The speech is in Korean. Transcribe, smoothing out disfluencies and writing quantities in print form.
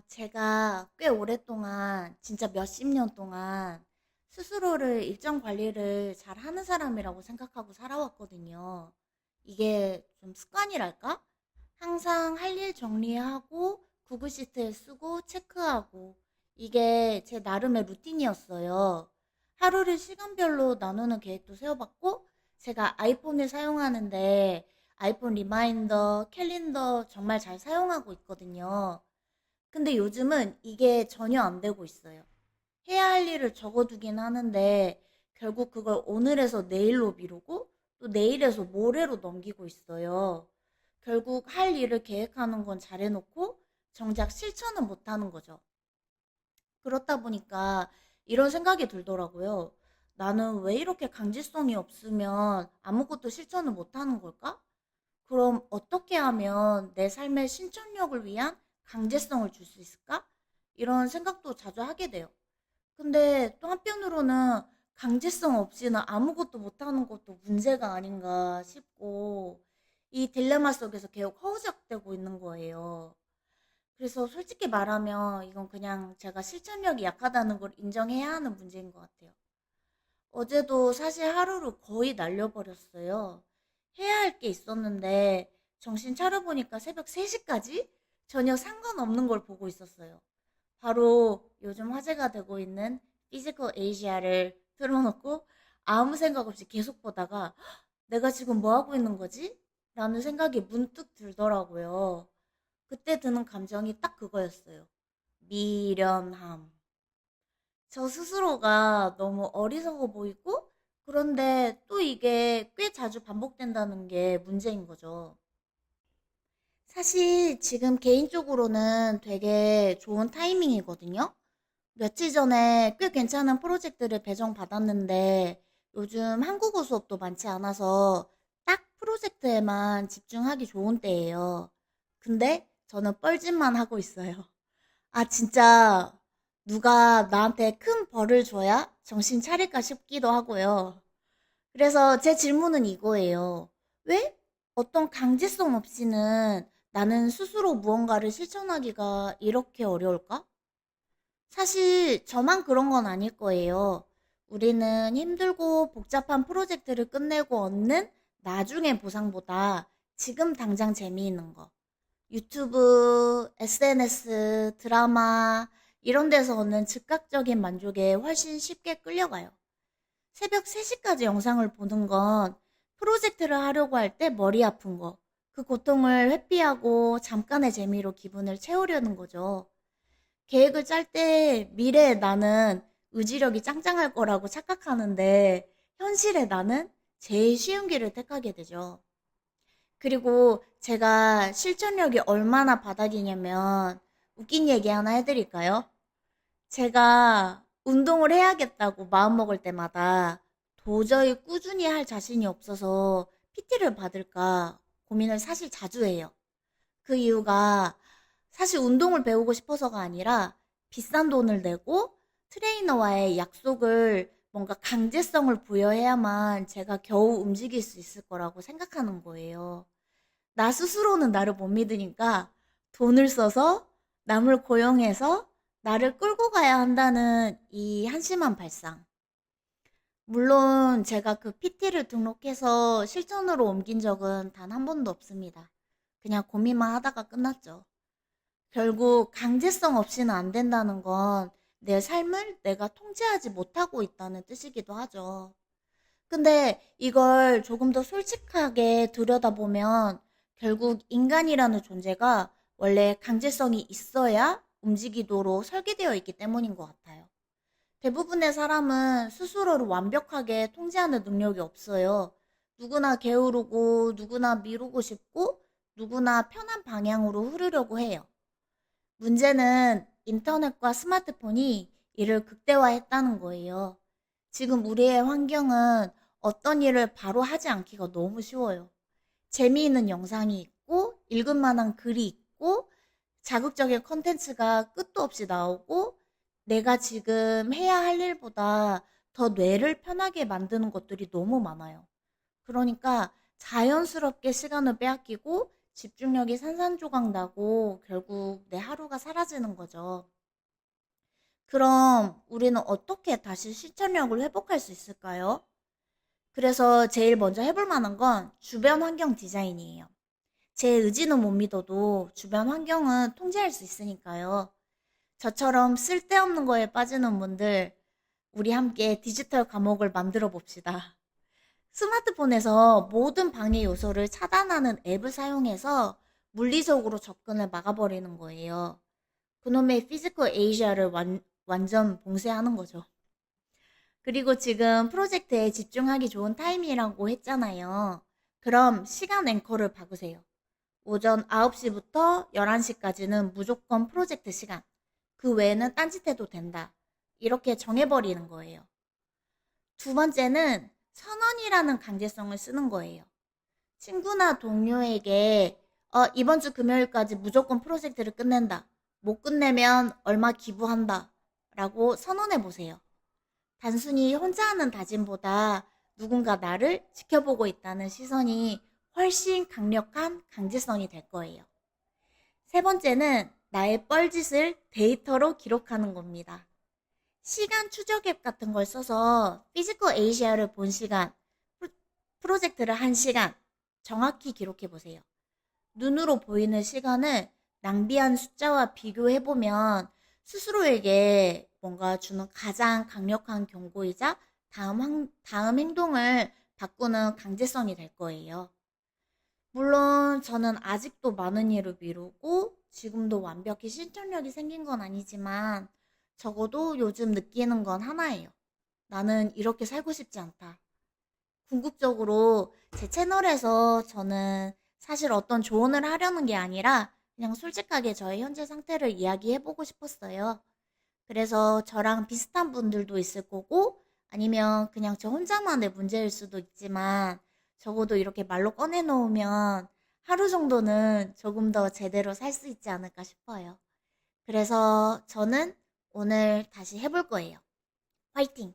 제가 꽤 오랫동안, 진짜 몇십 년 동안 스스로를 일정 관리를 잘 하는 사람이라고 생각하고 살아왔거든요. 이게 좀 습관이랄까? 항상 할 일 정리하고, 구글 시트에 쓰고, 체크하고, 이게 제 나름의 루틴이었어요. 하루를 시간별로 나누는 계획도 세워봤고, 제가 아이폰을 사용하는데, 아이폰 리마인더, 캘린더 정말 잘 사용하고 있거든요. 근데 요즘은 이게 전혀 안 되고 있어요. 해야 할 일을 적어두긴 하는데 결국 그걸 오늘에서 내일로 미루고 또 내일에서 모레로 넘기고 있어요. 결국 할 일을 계획하는 건 잘해놓고 정작 실천은 못하는 거죠. 그렇다 보니까 이런 생각이 들더라고요. 나는 왜 이렇게 강제성이 없으면 아무것도 실천을 못하는 걸까? 그럼 어떻게 하면 내 삶의 실천력을 위한 강제성을 줄 수 있을까? 이런 생각도 자주 하게 돼요. 근데 또 한편으로는 강제성 없이는 아무것도 못하는 것도 문제가 아닌가 싶고, 이 딜레마 속에서 계속 허우적대고 있는 거예요. 그래서 솔직히 말하면 이건 그냥 제가 실천력이 약하다는 걸 인정해야 하는 문제인 것 같아요. 어제도 사실 하루를 거의 날려버렸어요. 해야 할 게 있었는데 정신 차려보니까 새벽 3시까지 전혀 상관없는 걸 보고 있었어요. 바로 요즘 화제가 되고 있는 피지컬 에이지아를 틀어놓고 아무 생각 없이 계속 보다가 내가 지금 뭐 하고 있는 거지? 라는 생각이 문득 들더라고요. 그때 드는 감정이 딱 그거였어요. 미련함. 저 스스로가 너무 어리석어 보이고, 그런데 또 이게 꽤 자주 반복된다는 게 문제인 거죠. 사실 지금 개인적으로는 되게 좋은 타이밍이거든요. 며칠 전에 꽤 괜찮은 프로젝트를 배정받았는데 요즘 한국어 수업도 많지 않아서 딱 프로젝트에만 집중하기 좋은 때예요. 근데 저는 뻘짓만 하고 있어요. 진짜 누가 나한테 큰 벌을 줘야 정신 차릴까 싶기도 하고요. 그래서 제 질문은 이거예요. 왜 어떤 강제성 없이는 나는 스스로 무언가를 실천하기가 이렇게 어려울까? 사실 저만 그런 건 아닐 거예요. 우리는 힘들고 복잡한 프로젝트를 끝내고 얻는 나중의 보상보다 지금 당장 재미있는 거, 유튜브, SNS, 드라마, 이런 데서 얻는 즉각적인 만족에 훨씬 쉽게 끌려가요. 새벽 3시까지 영상을 보는 건 프로젝트를 하려고 할 때 머리 아픈 거, 그 고통을 회피하고 잠깐의 재미로 기분을 채우려는 거죠. 계획을 짤 때 미래의 나는 의지력이 짱짱할 거라고 착각하는데 현실의 나는 제일 쉬운 길을 택하게 되죠. 그리고 제가 실천력이 얼마나 바닥이냐면 웃긴 얘기 하나 해드릴까요? 제가 운동을 해야겠다고 마음먹을 때마다 도저히 꾸준히 할 자신이 없어서 PT를 받을까 고민을 사실 자주 해요. 그 이유가 사실 운동을 배우고 싶어서가 아니라 비싼 돈을 내고 트레이너와의 약속을 뭔가 강제성을 부여해야만 제가 겨우 움직일 수 있을 거라고 생각하는 거예요. 나 스스로는 나를 못 믿으니까 돈을 써서 남을 고용해서 나를 끌고 가야 한다는 이 한심한 발상. 물론 제가 그 PT를 등록해서 실전으로 옮긴 적은 단 한 번도 없습니다. 그냥 고민만 하다가 끝났죠. 결국 강제성 없이는 안 된다는 건 내 삶을 내가 통제하지 못하고 있다는 뜻이기도 하죠. 근데 이걸 조금 더 솔직하게 들여다보면 결국 인간이라는 존재가 원래 강제성이 있어야 움직이도록 설계되어 있기 때문인 것 같아요. 대부분의 사람은 스스로를 완벽하게 통제하는 능력이 없어요. 누구나 게으르고, 누구나 미루고 싶고, 누구나 편한 방향으로 흐르려고 해요. 문제는 인터넷과 스마트폰이 이를 극대화했다는 거예요. 지금 우리의 환경은 어떤 일을 바로 하지 않기가 너무 쉬워요. 재미있는 영상이 있고, 읽을 만한 글이 있고, 자극적인 컨텐츠가 끝도 없이 나오고, 내가 지금 해야 할 일보다 더 뇌를 편하게 만드는 것들이 너무 많아요. 그러니까 자연스럽게 시간을 빼앗기고 집중력이 산산조각 나고 결국 내 하루가 사라지는 거죠. 그럼 우리는 어떻게 다시 실천력을 회복할 수 있을까요? 그래서 제일 먼저 해볼 만한 건 주변 환경 디자인이에요. 제 의지는 못 믿어도 주변 환경은 통제할 수 있으니까요. 저처럼 쓸데없는 거에 빠지는 분들, 우리 함께 디지털 감옥을 만들어 봅시다. 스마트폰에서 모든 방해 요소를 차단하는 앱을 사용해서 물리적으로 접근을 막아버리는 거예요. 그놈의 피지컬 에이시아를 완전 봉쇄하는 거죠. 그리고 지금 프로젝트에 집중하기 좋은 타임이라고 했잖아요. 그럼 시간 앵커를 바꾸세요. 오전 9시부터 11시까지는 무조건 프로젝트 시간. 그 외에는 딴짓해도 된다. 이렇게 정해버리는 거예요. 두 번째는 선언이라는 강제성을 쓰는 거예요. 친구나 동료에게 이번 주 금요일까지 무조건 프로젝트를 끝낸다. 못 끝내면 얼마 기부한다. 라고 선언해 보세요. 단순히 혼자 하는 다짐보다 누군가 나를 지켜보고 있다는 시선이 훨씬 강력한 강제성이 될 거예요. 세 번째는 나의 뻘짓을 데이터로 기록하는 겁니다. 시간 추적 앱 같은 걸 써서 피지컬 에이시아를 본 시간, 프로젝트를 한 시간 정확히 기록해 보세요. 눈으로 보이는 시간을 낭비한 숫자와 비교해보면 스스로에게 뭔가 주는 가장 강력한 경고이자 다음 행동을 바꾸는 강제성이 될 거예요. 물론 저는 아직도 많은 일을 미루고 지금도 완벽히 실천력이 생긴 건 아니지만 적어도 요즘 느끼는 건 하나예요. 나는 이렇게 살고 싶지 않다. 궁극적으로 제 채널에서 저는 사실 어떤 조언을 하려는 게 아니라 그냥 솔직하게 저의 현재 상태를 이야기해보고 싶었어요. 그래서 저랑 비슷한 분들도 있을 거고 아니면 그냥 저 혼자만의 문제일 수도 있지만 적어도 이렇게 말로 꺼내놓으면 하루 정도는 조금 더 제대로 살 수 있지 않을까 싶어요. 그래서 저는 오늘 다시 해볼 거예요. 화이팅!